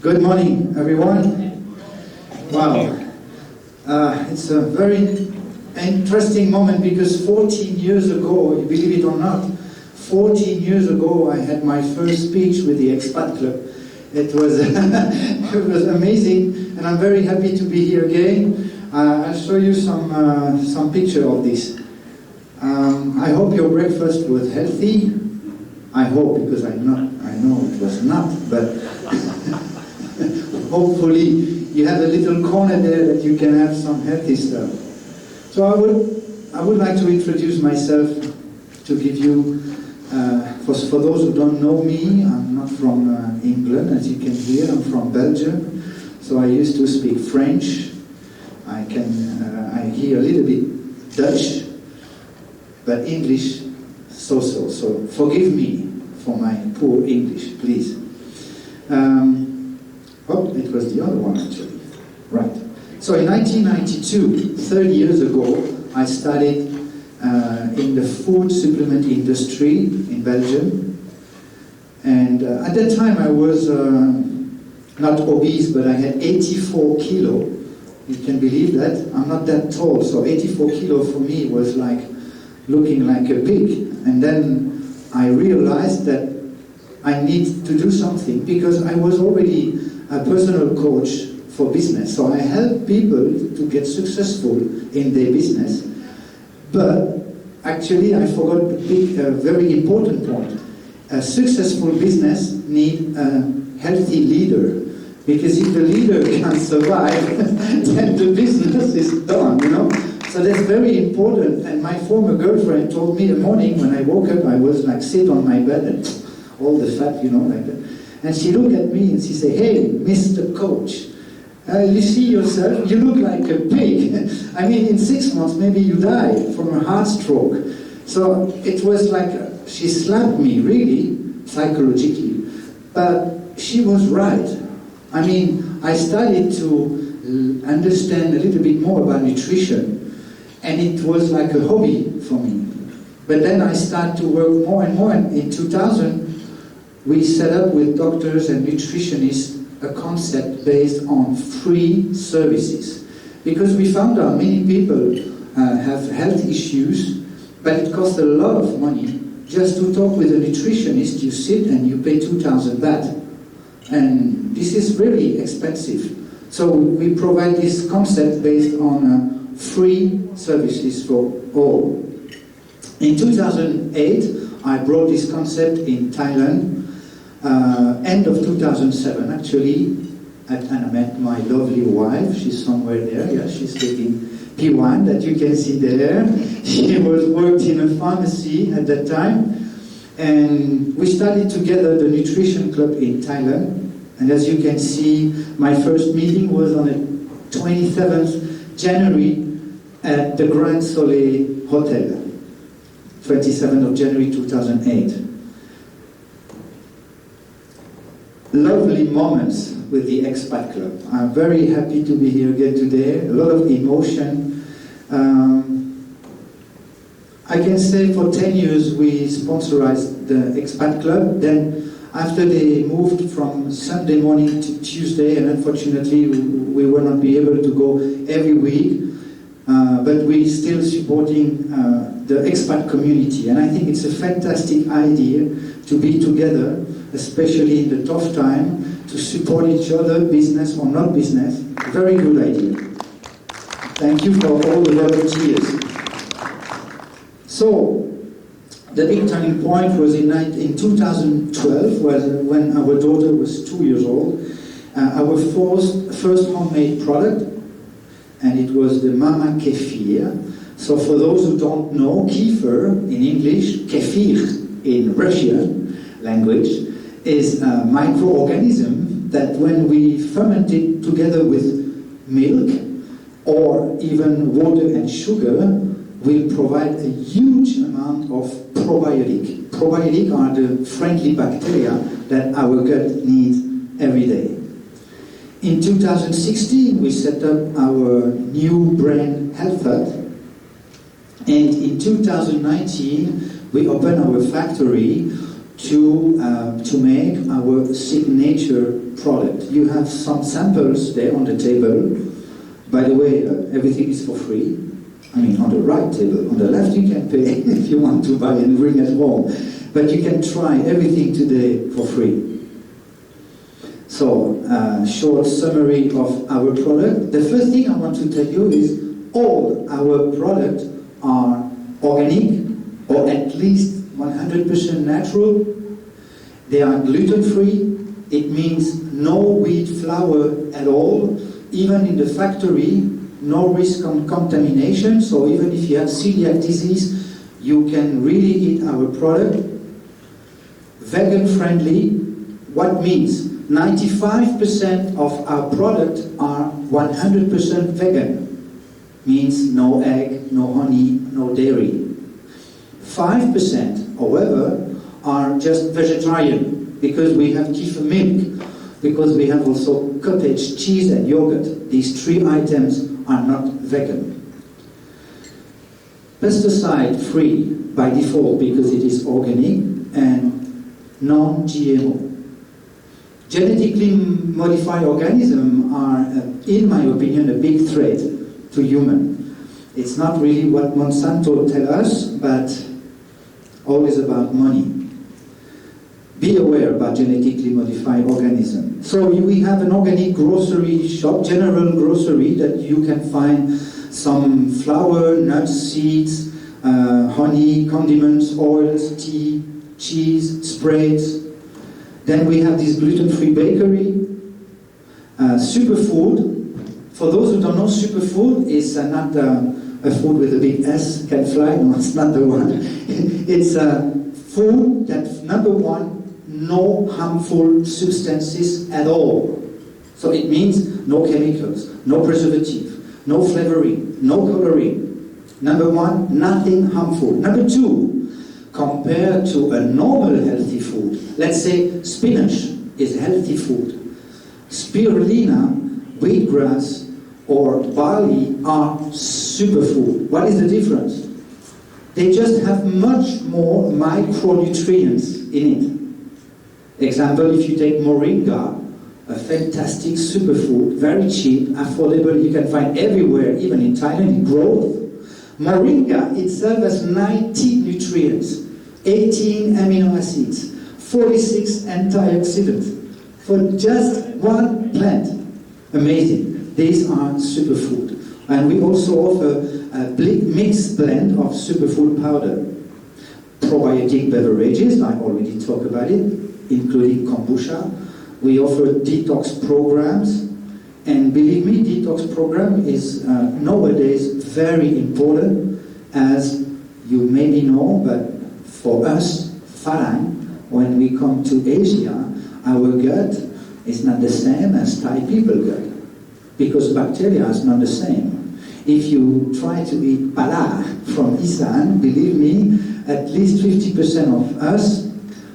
Good morning, everyone. Wow. It's a very interesting moment because 14 years ago, believe it or not, 14 years ago I had my first speech with the Expat Club. It was, it was amazing, and I'm very happy to be here again. I'll show you some picture of this. I hope your breakfast was healthy. I hope, because I know it was not, but hopefully you have a little corner there that you can have some healthy stuff. So I would like to introduce myself to give you, for those who don't know me, I'm not from England, as you can hear, I'm from Belgium. So I used to speak French. I hear a little bit Dutch, but English so-so. So forgive me for my poor English, please. Oh, it was the other one actually. Right. So in 1992, 30 years ago, I started in the food supplement industry in Belgium. And at that time I was not obese, but I had 84 kilo. You can believe that? I'm not that tall, so 84 kilo for me was like looking like a pig. And then I realized that I need to do something because I was already a personal coach for business. So I help people to get successful in their business. But actually I forgot a big, very important point. A successful business needs a healthy leader. Because if the leader can't survive, then the business is done, you know? So that's very important. And my former girlfriend told me the morning when I woke up, I was like sit on my bed and all the fat, you know, like that. And she looked at me and she said, "Hey, Mr. Coach, you see yourself, you look like a pig. I mean, in 6 months, maybe you die from a heart stroke." So it was like, she slapped me, really, psychologically. But she was right. I mean, I started to understand a little bit more about nutrition, and it was like a hobby for me. But then I started to work more and more, and in 2000, we set up with doctors and nutritionists a concept based on free services. Because we found out many people have health issues, but it costs a lot of money just to talk with a nutritionist. You sit and you pay 2,000 baht. And this is really expensive. So we provide this concept based on free services for all. In 2008, I brought this concept in Thailand. End of 2007, actually, and I met my lovely wife. She's somewhere there. Yeah, she's taking P1 that you can see there. She worked in a pharmacy at that time. And we started together the nutrition club in Thailand. And as you can see, my first meeting was on the 27th January at the Grand Soleil Hotel, 27th of January 2008. Lovely moments with the Expat Club. I'm very happy to be here again today. A lot of emotion. I can say for 10 years we sponsorized the Expat Club. Then after they moved from Sunday morning to Tuesday, and unfortunately we will not be able to go every week, but we're still supporting the expat community. And I think it's a fantastic idea to be together, especially in the tough time, to support each other, business or not business. Very good idea. Thank you for all the volunteers. So, the big turning point was in 2012, when our daughter was 2 years old. Our first homemade product, and it was the Mama Kefir. So for those who don't know, kefir in English, kefir in Russian language, is a microorganism that when we ferment it together with milk or even water and sugar, will provide a huge amount of probiotic. Probiotic are the friendly bacteria that our gut needs every day. In 2016, we set up our new brand, Health Hut. And in 2019, we opened our factory to make our signature product. You have some samples there on the table. By the way, everything is for free. I mean, on the right table. On the left, you can pay if you want to buy and bring at home. But you can try everything today for free. So, short summary of our product. The first thing I want to tell you is all our products are organic, or at least 100% natural. They are gluten-free. It means no wheat flour at all. Even in the factory, no risk of contamination. So even if you have celiac disease, you can really eat our product. Vegan-friendly. What means 95% of our products are 100% vegan. Means no egg, no honey, no dairy. 5%, however, are just vegetarian, because we have kefir milk, because we have also cottage cheese and yogurt. These 3 items are not vegan. Pesticide-free by default, because it is organic, and non-GMO. Genetically modified organisms are, in my opinion, a big threat to human. It's not really what Monsanto tells us, but always about money. Be aware about genetically modified organisms. So we have an organic grocery shop, general grocery, that you can find some flour, nuts, seeds, honey, condiments, oils, tea, cheese, spreads. Then we have this gluten-free bakery. Superfood. For those who don't know, superfood is not a food with a big S, can fly. No, it's not the one. It's a food that, number one, no harmful substances at all. So it means no chemicals, no preservative, no flavoring, no coloring. Number one, nothing harmful. Number two, compared to a normal healthy food, let's say spinach is healthy food. Spirulina, wheatgrass, or barley are superfood. What is the difference? They just have much more micronutrients in it. Example, if you take moringa, a fantastic superfood, very cheap, affordable, you can find everywhere, even in Thailand, it grows. Moringa itself has 90 nutrients, 18 amino acids, 46 antioxidants, for just one plant. Amazing. These are superfood. And we also offer a mixed blend of superfood powder. Probiotic beverages, I already talked about it, including kombucha. We offer detox programs, and believe me, detox program is nowadays very important, as you maybe know, but for us, Falang, when we come to Asia, our gut is not the same as Thai people gut, because bacteria is not the same. If you try to eat pala from Isan, believe me, at least 50% of us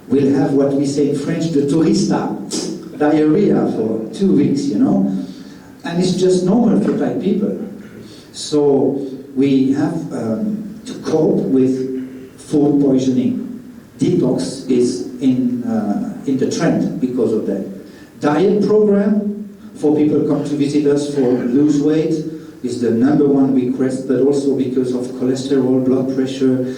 will have what we say in French, the tourista, diarrhea for 2 weeks, you know. And it's just normal for Thai people. So we have to cope with food poisoning. Detox is in the trend because of that. Diet program for people come to visit us for lose weight is the #1 request, but also because of cholesterol, blood pressure.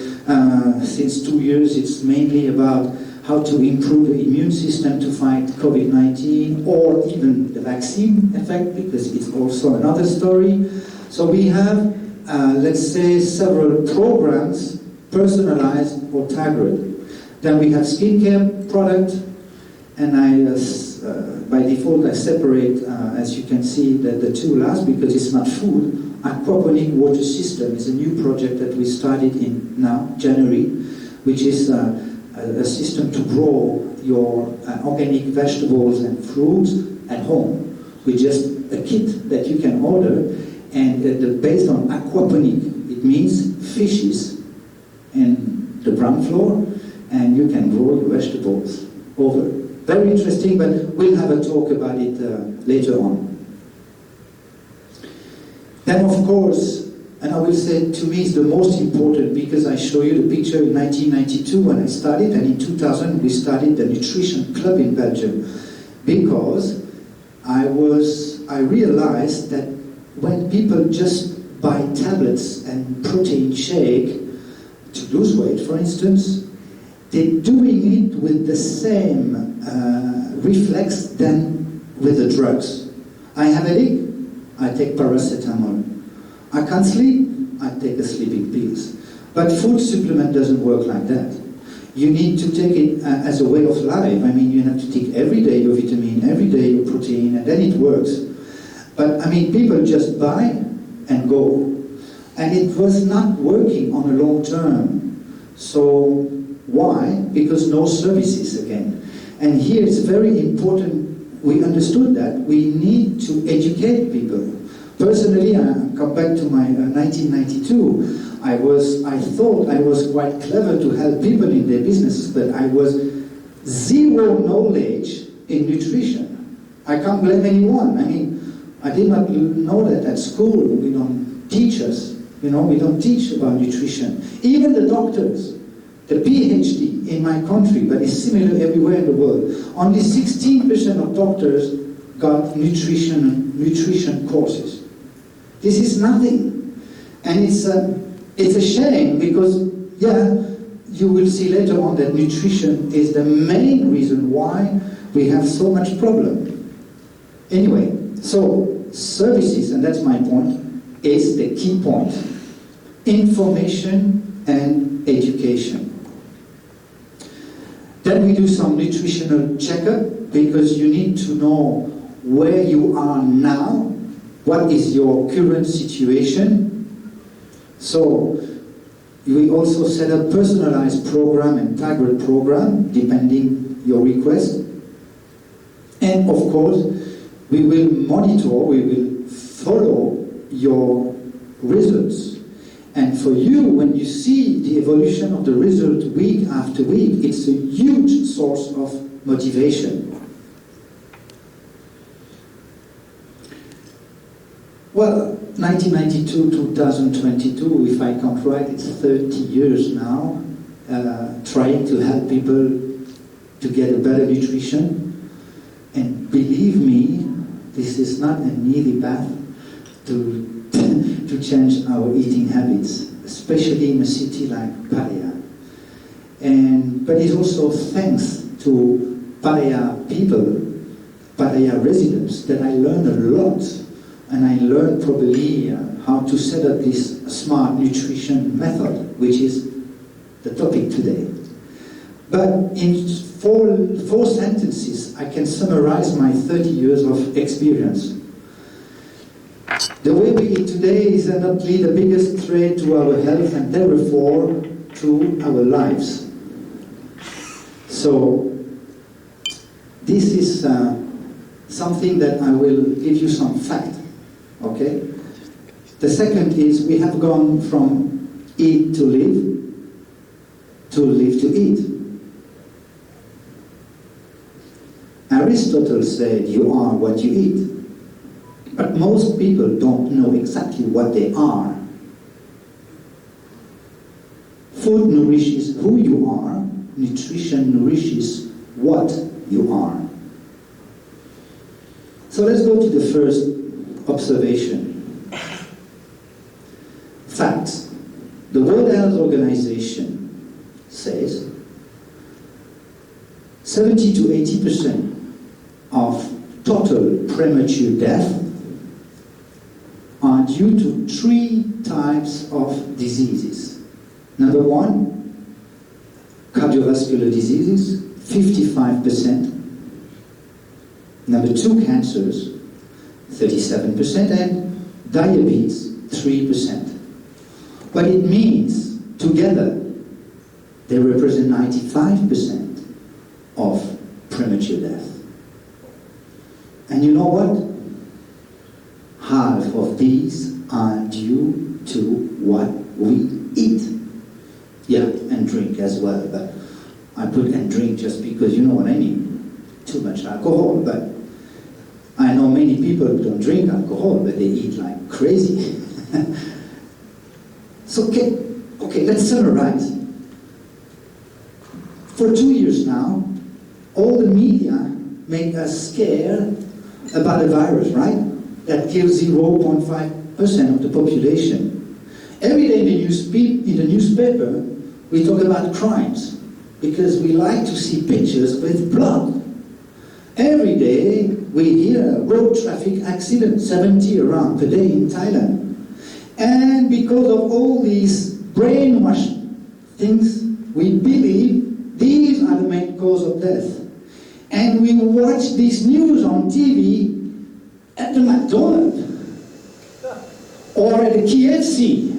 Since 2 years, it's mainly about how to improve the immune system to fight COVID-19, or even the vaccine effect, because it's also another story. So we have, let's say, several programs, personalized or tailored. Then we have skincare product, and by default I separate, as you can see, the two last, because it's not food. Aquaponic water system is a new project that we started in now, January, which is a system to grow your organic vegetables and fruits at home with just a kit that you can order, and based on aquaponic, it means fishes in the ground floor, and you can grow your vegetables over. Very interesting, but we'll have a talk about it later on. Then, of course, And I will say, to me, it's the most important, because I show you the picture in 1992 when I started, and in 2000 we started the nutrition club in Belgium, because I realized that when people just buy tablets and protein shake to lose weight, for instance, they're doing it with the same reflex than with the drugs. I have a headache, I take paracetamol. I can't sleep, I take the sleeping pills. But food supplement doesn't work like that. You need to take it as a way of life. I mean, you have to take every day your vitamin, every day your protein, and then it works. But I mean, people just buy and go. And it was not working on a long term. So why? Because no services again. And here it's very important, we understood that we need to educate people. Personally, I come back to my 1992, I thought I was quite clever to help people in their businesses, but I was zero knowledge in nutrition. I can't blame anyone. I mean, I did not know that at school. We don't teach us, we don't teach about nutrition. Even the doctors, the PhD in my country, but it's similar everywhere in the world, only 16% of doctors got nutrition courses. This is nothing. And it's a shame, because, you will see later on that nutrition is the main reason why we have so much problem. Anyway, so services, and that's my point, is the key point. Information and education. Then we do some nutritional checkup, because you need to know where you are now, what is your current situation. So we also set up personalized program and target program, depending your request. And of course, we will monitor, we will follow your results. And for you, when you see the evolution of the result week after week, it's a huge source of motivation. Well, 1992, 2022, if I count right, it's 30 years now, trying to help people to get a better nutrition. And believe me, this is not an easy path to to change our eating habits, especially in a city like Pattaya. But it's also thanks to Pattaya people, Pattaya residents, that I learned a lot. And I learned probably how to set up this smart nutrition method, which is the topic today. But in four sentences, I can summarize my 30 years of experience. The way we eat today is undoubtedly the biggest threat to our health and therefore to our lives. So this is something that I will give you some fact. Okay? The second is we have gone from eat to live to eat. Aristotle said you are what you eat. But most people don't know exactly what they are. Food nourishes who you are, nutrition nourishes what you are. So let's go to the first observation. Facts. The World Health Organization says 70 to 80% of total premature death are due to 3 types of diseases. Number 1, cardiovascular diseases, 55%. Number 2, cancers, 37%, and diabetes, 3%. But it means, together, they represent 95% of premature death. And you know what? Half of these are due to what we eat. Yeah, and drink as well, but I put and drink just because you know what I mean. Too much alcohol, but I know many people who don't drink alcohol, but they eat like crazy. So, okay, let's summarize. For 2 years now, all the media make us scared about a virus, right? That kills 0.5% of the population. Every day in the newspaper, we talk about crimes, because we like to see pictures with blood. Every day we hear road traffic accidents, 70 around per day in Thailand. And because of all these brainwashed things, we believe these are the main cause of death. And we watch this news on TV at the McDonald's or at the KFC.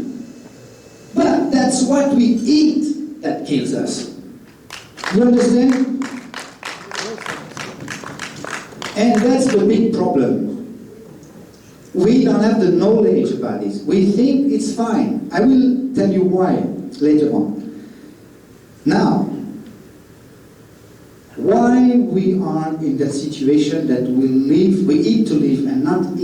But that's what we eat that kills us. You understand? And that's the big problem. We don't have the knowledge about this. We think it's fine. I will tell you why later on. Now, why we are in that situation that we eat to live and not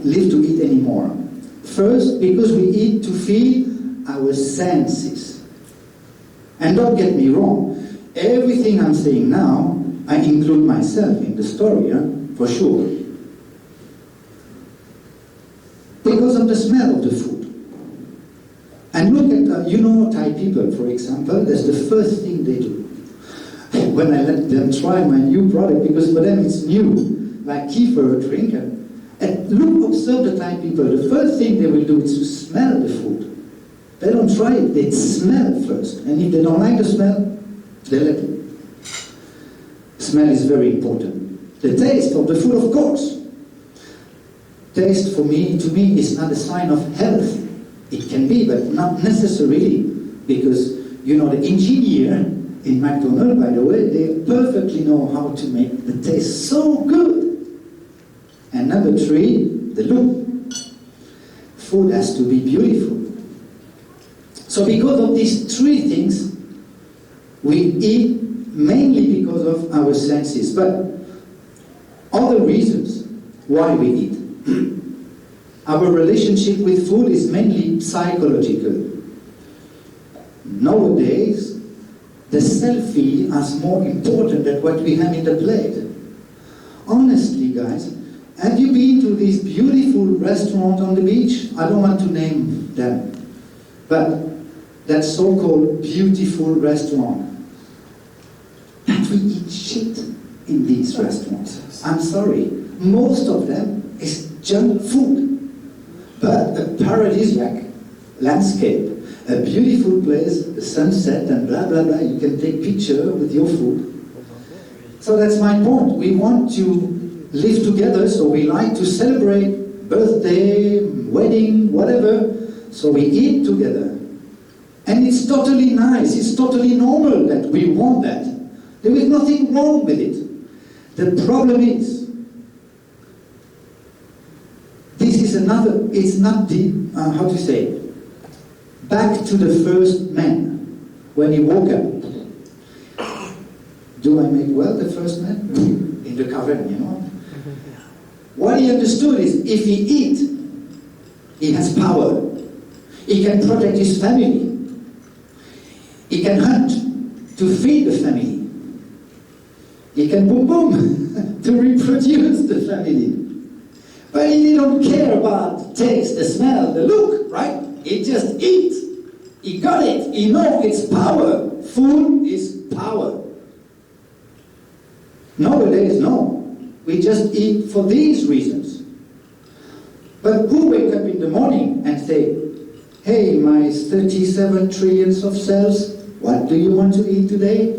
live to eat anymore. First, because we eat to feed our senses. And don't get me wrong, everything I'm saying now, I include myself in the story, for sure. Because of the smell of the food. And look at, Thai people, for example, that's the first thing they do. When I let them try my new product, because for them it's new, like kefir drink, and observe the Thai people, the first thing they will do is to smell the food. They don't try it, they smell it first. And if they don't like the smell, they let it. Smell is very important. The taste of the food, of course. Taste to me is not a sign of health. It can be, but not necessarily, because the engineer in McDonald's, by the way, they perfectly know how to make the taste so good. And number 3, the look. Food has to be beautiful. So because of these 3 things, we eat mainly because of our senses, but other reasons why we eat. Our relationship with food is mainly psychological. Nowadays, the selfie is more important than what we have in the plate. Honestly, guys, have you been to these beautiful restaurants on the beach? I don't want to name them, but that so-called beautiful restaurant. And we eat shit in these restaurants. I'm sorry. Most of them is junk food. But a paradisiac landscape, a beautiful place, the sunset and blah, blah, blah. You can take picture with your food. So that's my point. We want to live together, so we like to celebrate birthday, wedding, whatever. So we eat together. And it's totally nice. It's totally normal that we want that. There is nothing wrong with it. The problem is, it's not the, back to the first man, when he woke up. Do I make well the first man? In the cavern, What he understood is, if he eats, he has power. He can protect his family. He can hunt to feed the family. He can boom to reproduce the family. But he didn't care about the taste, the smell, the look, right? He just eats. He got it. He knows it's power. Food is power. Nowadays, no. We just eat for these reasons. But who wake up in the morning and say, hey, my 37 trillions of cells, what do you want to eat today?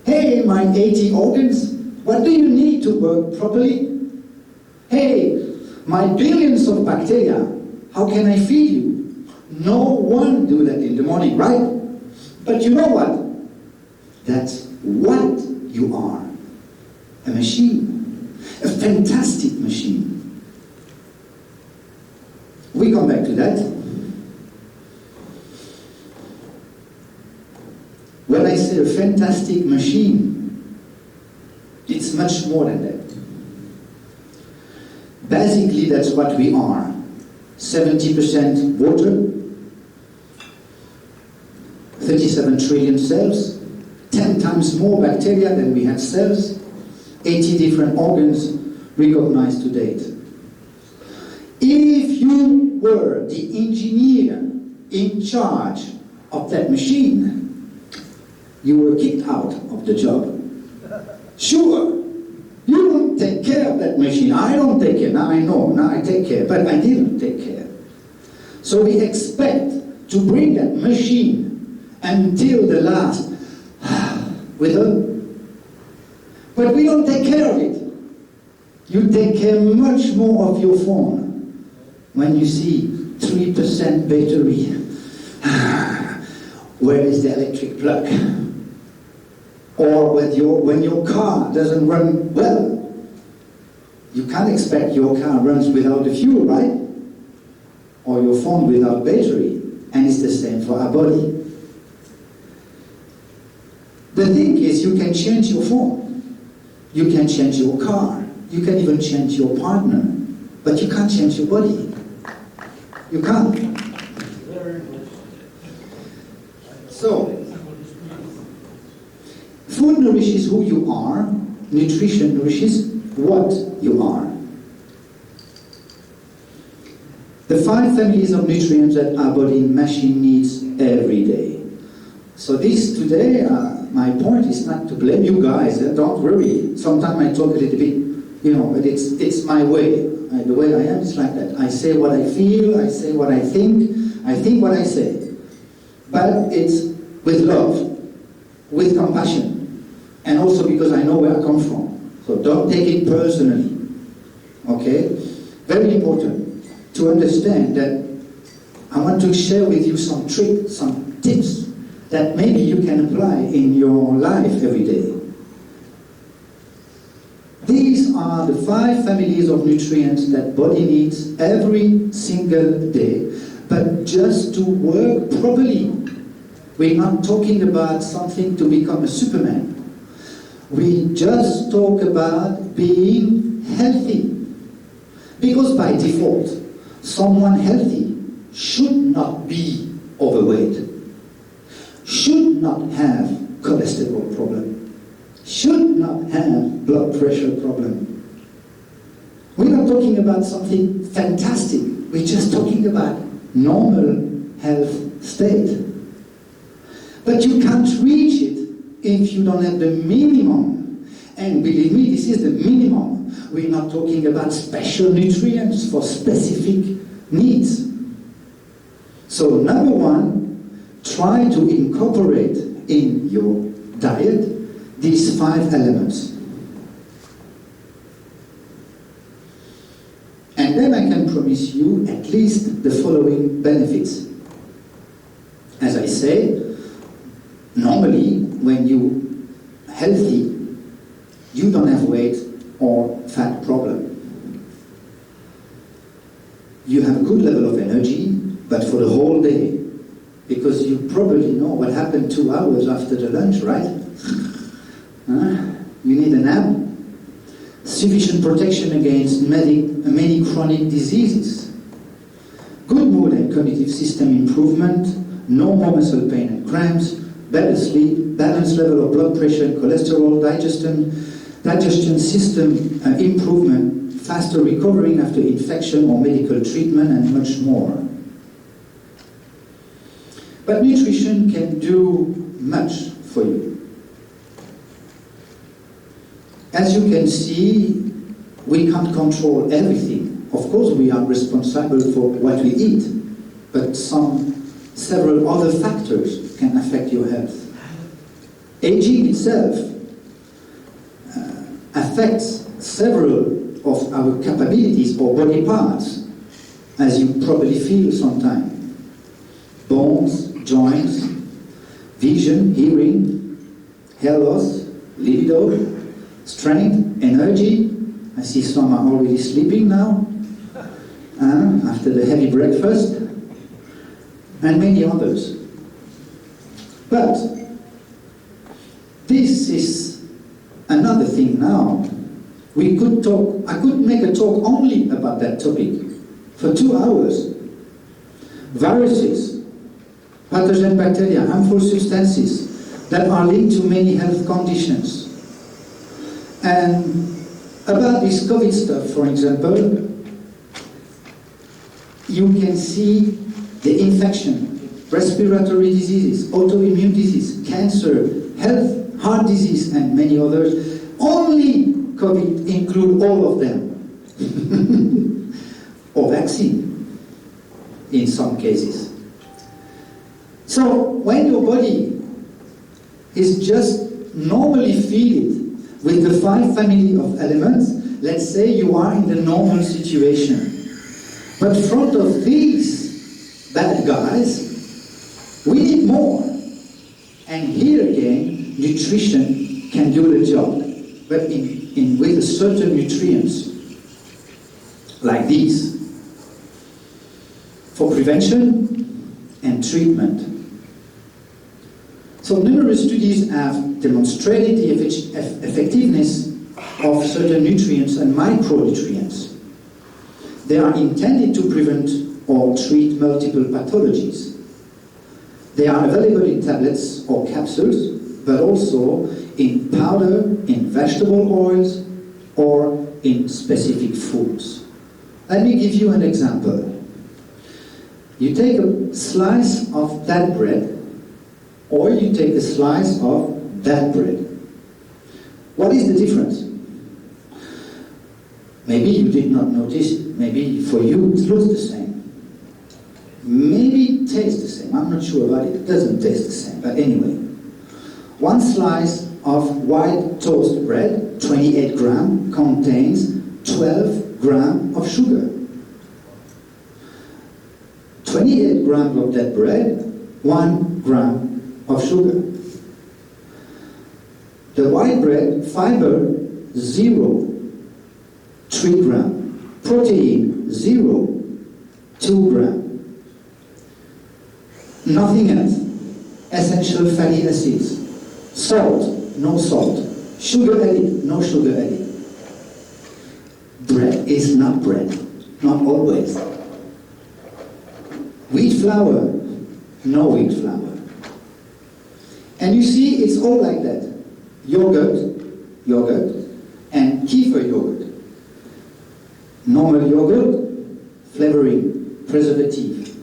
Hey, my 80 organs, what do you need to work properly? Hey, my billions of bacteria, how can I feed you? No one do that in the morning, right? But you know what? That's what you are. A machine. A fantastic machine. We come back to that. When I say a fantastic machine, it's much more than that. Basically, that's what we are. 70% water, 37 trillion cells, 10 times more bacteria than we have cells, 80 different organs recognized to date. If you were the engineer in charge of that machine, you were kicked out of the job. Sure, you don't take care of that machine. I don't take care. Now I know, now I take care, but I didn't take care. So we expect to bring that machine until the last wither, but we don't take care of it. You take care much more of your phone when you see 3% battery. Where is the electric plug? Or when your car doesn't run well. You can't expect your car runs without the fuel, right? Or your phone without battery. And it's the same for our body. The thing is, you can change your phone. You can change your car. You can even change your partner. But you can't change your body. You can't. So, food nourishes who you are. Nutrition nourishes what you are. The 5 families of nutrients that our body machine needs every day. So this today, my point is not to blame you guys. Don't worry. Sometimes I talk a little bit, but it's my way. The way I am is like that. I say what I feel. I say what I think. I think what I say. But it's with love, with compassion, and also because I know where I come from. So don't take it personally. Okay? Very important to understand that I want to share with you some tricks, some tips that maybe you can apply in your life every day. These are the 5 families of nutrients that body needs every single day, but just to work properly. We're not talking about something to become a Superman. We just talk about being healthy. Because by default, someone healthy should not be overweight, should not have cholesterol problem, should not have blood pressure problem. We're not talking about something fantastic. We're just talking about normal health state. But you can't reach it if you don't have the minimum. And believe me, this is the minimum. We're not talking about special nutrients for specific needs. So number 1, try to incorporate in your diet these 5 elements. And then I can promise you at least the following benefits. As I say, normally when you're healthy, you don't have weight or fat problem. You have a good level of energy, but for the whole day, because you probably know what happened 2 hours after the lunch, right? You need a nap. Sufficient protection against many chronic diseases. Good mood and cognitive system improvement, no more muscle pain and cramps, better sleep, balanced level of blood pressure and cholesterol, digestion system improvement, faster recovering after infection or medical treatment, and much more. But nutrition can do much for you. As you can see, we can't control everything. Of course, we are responsible for what we eat, but several other factors can affect your health. Aging itself affects several of our capabilities or body parts, as you probably feel sometimes. Bones, joints, vision, hearing, hair loss, libido, strength, energy. I see some are already sleeping now, after the heavy breakfast, and many others. But this is another thing now. I could make a talk only about that topic for 2 hours. Viruses, pathogen bacteria, harmful substances that are linked to many health conditions. And about this COVID stuff, for example, you can see the infection, respiratory diseases, autoimmune disease, cancer, health, heart disease, and many others. Only COVID include all of them. Or vaccine, in some cases. So when your body is just normally filled with the 5 family of elements, let's say you are in the normal situation. But in front of these bad guys, we need more. And here again, nutrition can do the job, but with certain nutrients, like these, for prevention and treatment. So numerous studies have demonstrated the effectiveness of certain nutrients and micronutrients. They are intended to prevent or treat multiple pathologies. They are available in tablets or capsules, but also in powder, in vegetable oils, or in specific foods. Let me give you an example. You take a slice of that bread, or you take a slice of that bread. What is the difference? Maybe you did not notice, maybe for you it looks the same. Maybe it tastes the same, I'm not sure about it, it doesn't taste the same, but anyway. One slice of white toast bread, 28 grams, contains 12 grams of sugar. 28 grams of that bread, 1 gram of sugar. The white bread, fiber, 0, 3 grams. Protein, 0, 2 grams. Nothing else. Essential fatty acids. Salt, no salt. Sugar added, no sugar added. Bread is not bread. Not always. Wheat flour, no wheat flour. And you see, it's all like that. Yogurt, and kefir yogurt. Normal yogurt, flavoring, preservative,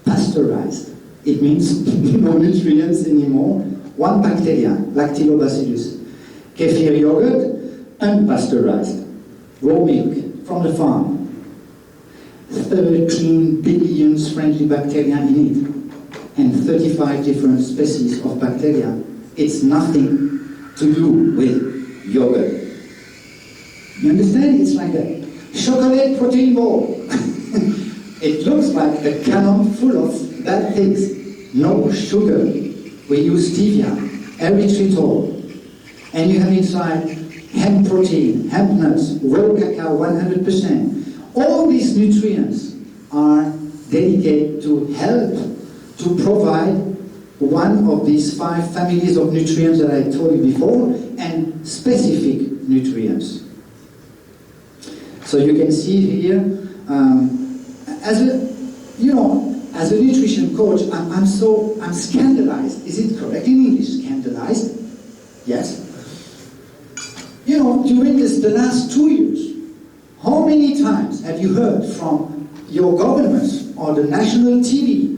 pasteurized. It means no nutrients anymore. 1 bacteria, Lactobacillus. Kefir yogurt, unpasteurized. Raw milk from the farm. 13 billion friendly bacteria in it, and 35 different species of bacteria. It's nothing to do with yogurt. You understand? It's like a chocolate protein ball. It looks like a cannon full of bad things. No sugar. We use stevia, erythritol, and you have inside hemp protein, hemp nuts, raw cacao 100%. All these nutrients are dedicated to help to provide one of these 5 families of nutrients that I told you before, and specific nutrients. So you can see here, as a nutrition coach, I'm scandalized. Is it correct in English? Scandalized? Yes. During the last 2 years, how many times have you heard from your governments or the national TV,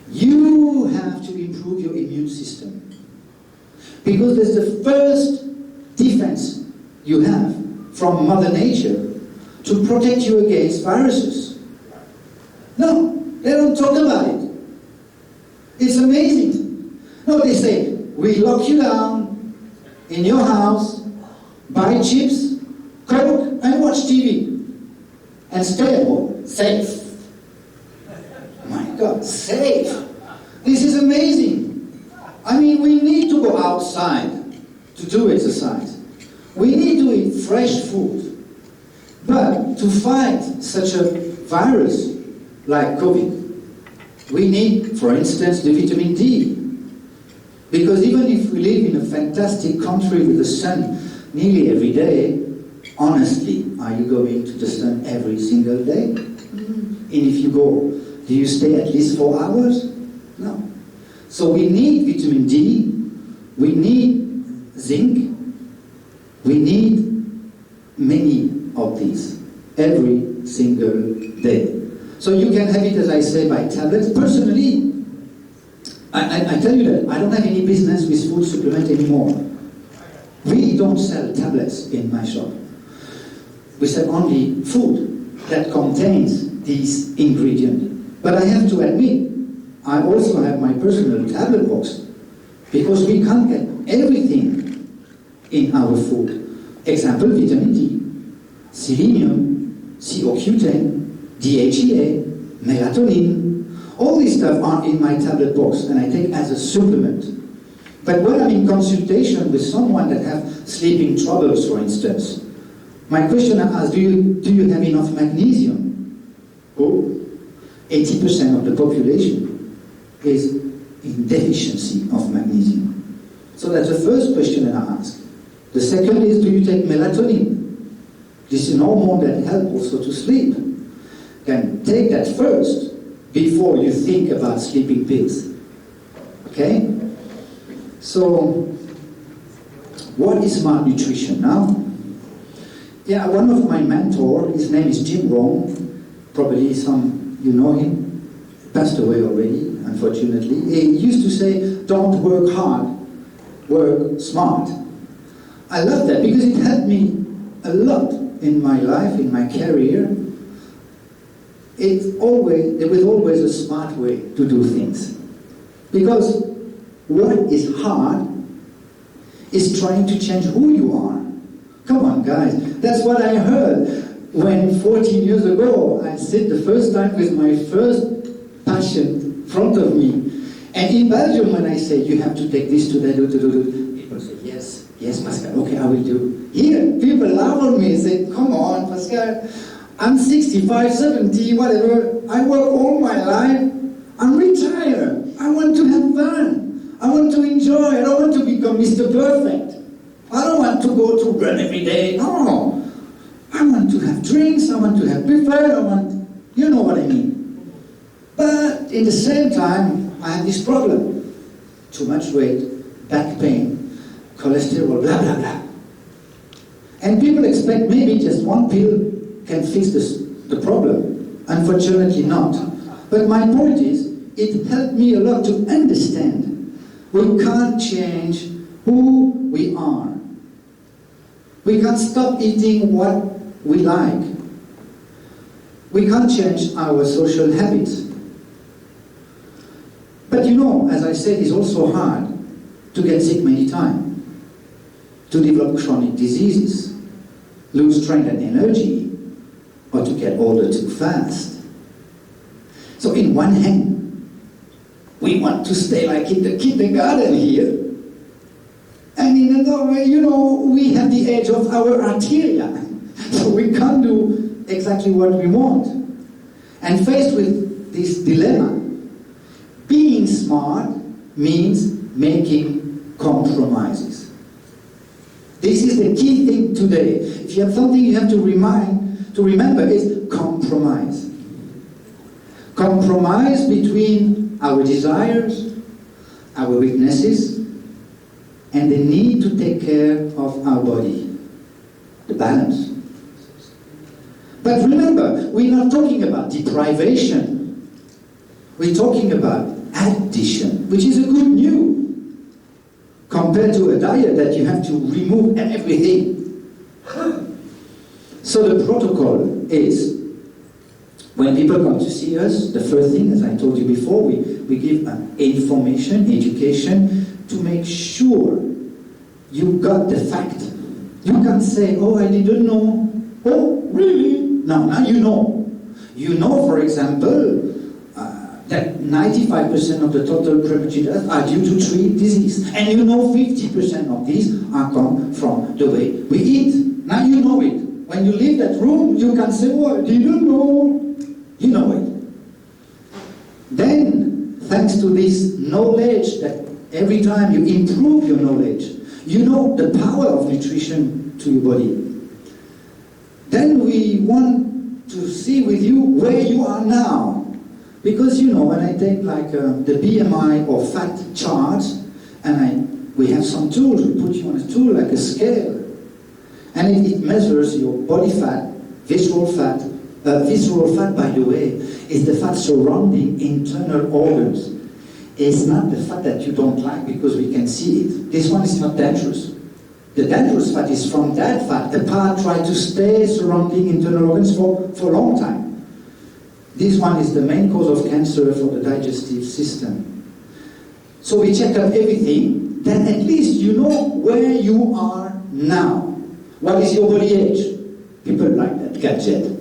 you have to improve your immune system? Because that's the first defense you have from Mother Nature to protect you against viruses. No, they don't talk about it. It's amazing. No, they say, we lock you down in your house, buy chips, Coke, and watch TV. And stay at home, safe. My God, safe. This is amazing. I mean, we need to go outside to do exercise. We need to eat fresh food. But to fight such a virus like COVID, we need, for instance, the vitamin D. Because even if we live in a fantastic country with the sun nearly every day, honestly, are you going to the sun every single day? And if you go, do you stay at least 4 hours? No. So we need vitamin D, we need zinc, we need many of these every single day. So you can have it, as I say, by tablets. Personally, I tell you that I don't have any business with food supplement anymore. We don't sell tablets in my shop. We sell only food that contains these ingredients. But I have to admit, I also have my personal tablet box, because we can't get everything in our food. Example, vitamin D, selenium, CoQ10, DHEA, melatonin, all these stuff are in my tablet box and I take as a supplement. But when I'm in consultation with someone that have sleeping troubles, for instance, my question I ask, do you have enough magnesium? Oh, 80% of the population is in deficiency of magnesium. So that's the first question that I ask. The second is, do you take melatonin? This is an hormone that helps also to sleep. Then take that first before you think about sleeping pills. Okay? So, what is malnutrition now? Yeah, one of my mentors, his name is Jim Rohn, probably some, you know him, passed away already, unfortunately. He used to say, don't work hard, work smart. I love that because it helped me a lot in my life, in my career. There was always a smart way to do things. Because what is hard is trying to change who you are. Come on, guys. That's what I heard when 14 years ago I sit the first time with my first patient in front of me. And in Belgium, when I say, you have to take this today, people say, yes, Pascal, okay, I will do. Here, people laugh on me and say, come on, Pascal, I'm 65, 70, whatever. I work all my life. I'm retired. I want to have fun. I want to enjoy. I don't want to become Mr. Perfect. I don't want to go to run every day. No. I want to have drinks. I want to have buffet. You know what I mean. But in the same time, I have this problem. Too much weight, back pain, cholesterol, blah, blah, blah. And people expect maybe just one pill can fix the problem. Unfortunately not. But my point is, it helped me a lot to understand we can't change who we are. We can't stop eating what we like. We can't change our social habits. But you know, as I said, it's also hard to get sick many times, to develop chronic diseases, lose strength and energy, or to get older too fast. So in one hand, we want to stay like in the kindergarten here. And in another way, you know, we have the age of our arteria. So we can't do exactly what we want. And faced with this dilemma, being smart means making compromises. This is the key thing today. If you have something you have to remember is compromise. Compromise between our desires, our weaknesses, and the need to take care of our body. The balance. But remember, we're not talking about deprivation. We're talking about addition, which is a good news compared to a diet that you have to remove everything. So the protocol is, when people come to see us, the first thing, as I told you before, we give information, education, to make sure you got the fact. You can't say, oh, I didn't know. Oh, really? Now you know. You know, for example, that 95% of the total premature deaths are due to 3 diseases. And you know 50% of these are come from the way we eat. Now you know it. When you leave that room, you can say, oh, I didn't know. You know it. Then, thanks to this knowledge that every time you improve your knowledge, you know the power of nutrition to your body. Then we want to see with you where you are now. Because you know, when I take like the BMI or fat chart, and we have some tools, we put you on a tool like a scale, and it measures your body fat, visceral fat. Visceral fat, by the way, is the fat surrounding internal organs. It's not the fat that you don't like because we can see it. This one is not dangerous. The dangerous fat is from that fat. The part try to stay surrounding internal organs for a long time. This one is the main cause of cancer for the digestive system. So we check up everything, then at least you know where you are now. What is your body age? People like that gadget.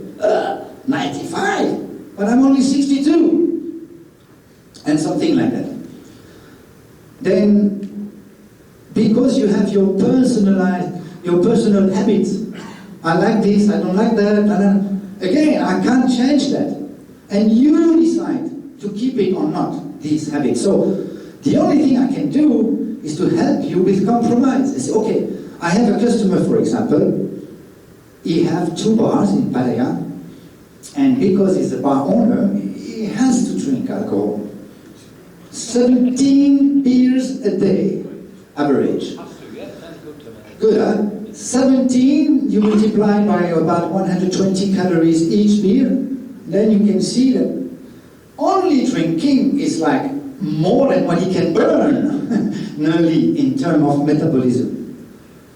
95, but I'm only 62. And something like that. Then, because you have your personal habits, I like this, I don't like that, again, I can't change that. And you decide to keep it or not, these habits. So, the only thing I can do is to help you with compromise. I say, okay, I have a customer, for example, he have 2 bars in Pattaya, and because he's a bar owner, he has to drink alcohol. 17 beers a day, average. Good, huh? 17, you multiply by about 120 calories each beer, then you can see that only drinking is like more than what he can burn nearly in terms of metabolism.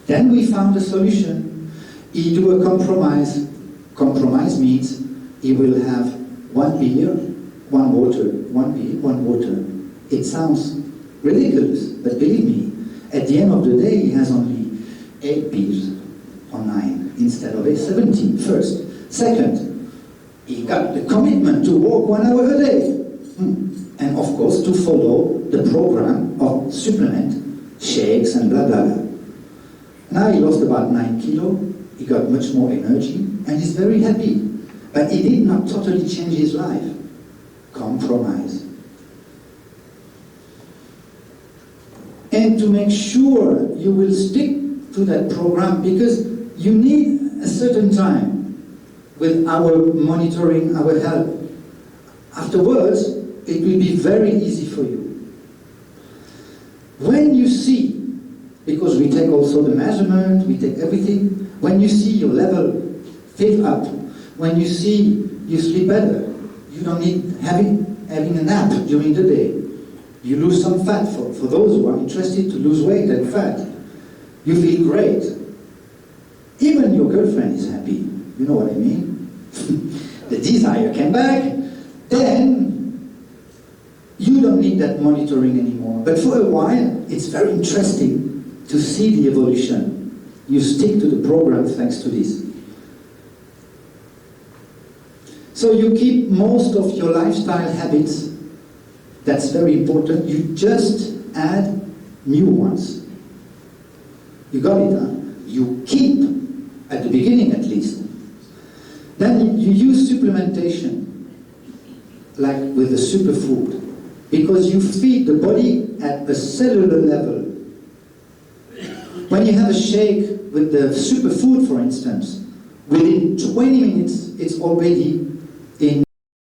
Then we found a solution. He do a compromise. Compromise means he will have 1 beer, 1 water, 1 beer, 1 water. It sounds ridiculous, but believe me, at the end of the day, he has only 8 beers or 9 instead of 17, first. Second, he got the commitment to walk 1 hour a day. And of course, to follow the program of supplement, shakes and blah, blah, blah. Now he lost about 9 kilos, he got much more energy, and he's very happy. But he did not totally change his life. Compromise. And to make sure you will stick to that program, because you need a certain time with our monitoring, our help. Afterwards, it will be very easy for you. When you see, because we take also the measurement, we take everything, when you see your level fill up, when you see you sleep better, you don't need having a nap during the day. You lose some fat. For those who are interested to lose weight and fat, you feel great. Even your girlfriend is happy. You know what I mean? The desire came back. Then you don't need that monitoring anymore. But for a while, it's very interesting to see the evolution. You stick to the program thanks to this. So you keep most of your lifestyle habits. That's very important. You just add new ones. You got it, huh? You keep, at the beginning at least. Then you use supplementation, like with the superfood, because you feed the body at a cellular level. When you have a shake with the superfood, for instance, within 20 minutes, it's already in